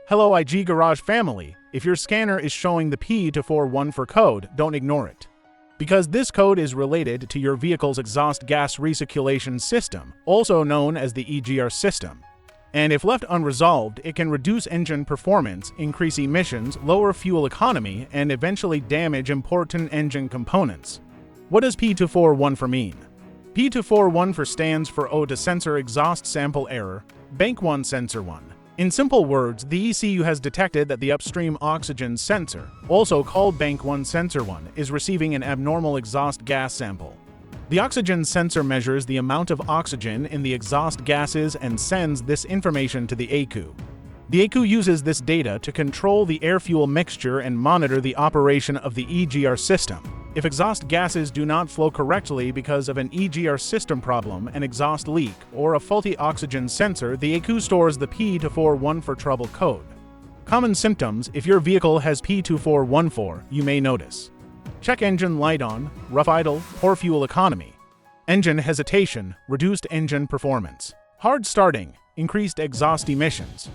Hello IG Garage family, if your scanner is showing the P2414 code, don't ignore it. Because this code is related to your vehicle's exhaust gas recirculation system, also known as the EGR system. And if left unresolved, it can reduce engine performance, increase emissions, lower fuel economy, and eventually damage important engine components. What does P2414 mean? P2414 stands for obd2 sensor exhaust sample error, bank 1 sensor 1. In simple words, the ECU has detected that the upstream oxygen sensor, also called bank 1 sensor 1, is receiving an abnormal exhaust gas sample. The oxygen sensor measures the amount of oxygen in the exhaust gases and sends this information to the ECU. The ECU uses this data to control the air-fuel mixture and monitor the operation of the EGR system. If exhaust gases do not flow correctly because of an EGR system problem, an exhaust leak, or a faulty oxygen sensor, the ECU stores the P2414 trouble code. Common symptoms: if your vehicle has P2414, you may notice: check engine light on, rough idle, poor fuel economy, engine hesitation, reduced engine performance, hard starting, increased exhaust emissions,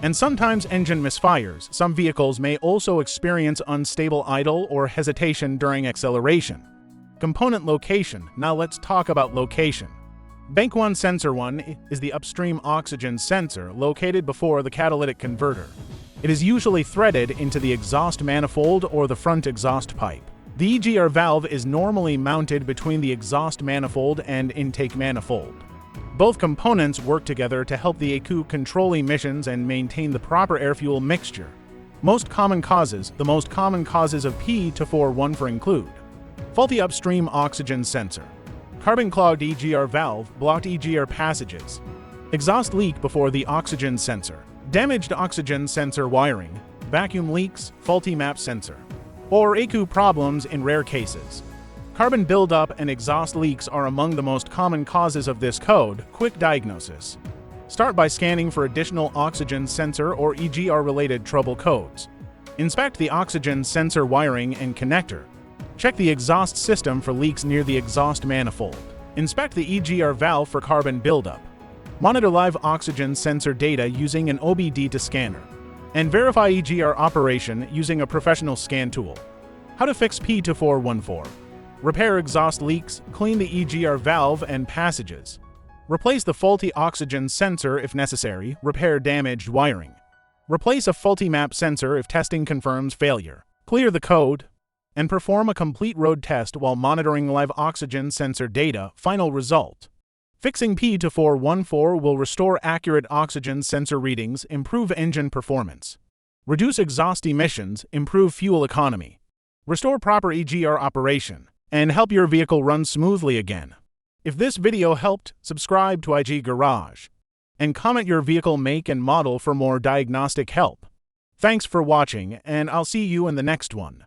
and sometimes engine misfires. Some vehicles may also experience unstable idle or hesitation during acceleration. Component location. Now let's talk about location. Bank 1 sensor 1 is the upstream oxygen sensor located before the catalytic converter. It is usually threaded into the exhaust manifold or the front exhaust pipe. The EGR valve is normally mounted between the exhaust manifold and intake manifold. Both components work together to help the ECU control emissions and maintain the proper air-fuel mixture. The most common causes of P2414 include: faulty upstream oxygen sensor, carbon-clogged EGR valve, blocked EGR passages, exhaust leak before the oxygen sensor, damaged oxygen sensor wiring, vacuum leaks, faulty map sensor, or ECU problems in rare cases. Carbon buildup and exhaust leaks are among the most common causes of this code. Quick diagnosis. Start by scanning for additional oxygen sensor or EGR-related trouble codes. Inspect the oxygen sensor wiring and connector. Check the exhaust system for leaks near the exhaust manifold. Inspect the EGR valve for carbon buildup. Monitor live oxygen sensor data using an obd2 scanner. And verify EGR operation using a professional scan tool. How to fix P2414. Repair exhaust leaks, clean the EGR valve and passages. Replace the faulty oxygen sensor if necessary, repair damaged wiring. Replace a faulty map sensor if testing confirms failure. Clear the code, and perform a complete road test while monitoring live oxygen sensor data. Final result: fixing P2414 will restore accurate oxygen sensor readings, improve engine performance, reduce exhaust emissions, improve fuel economy, restore proper EGR operation, and help your vehicle run smoothly again. If this video helped, subscribe to IG Garage and comment your vehicle make and model for more diagnostic help. Thanks for watching, and I'll see you in the next one.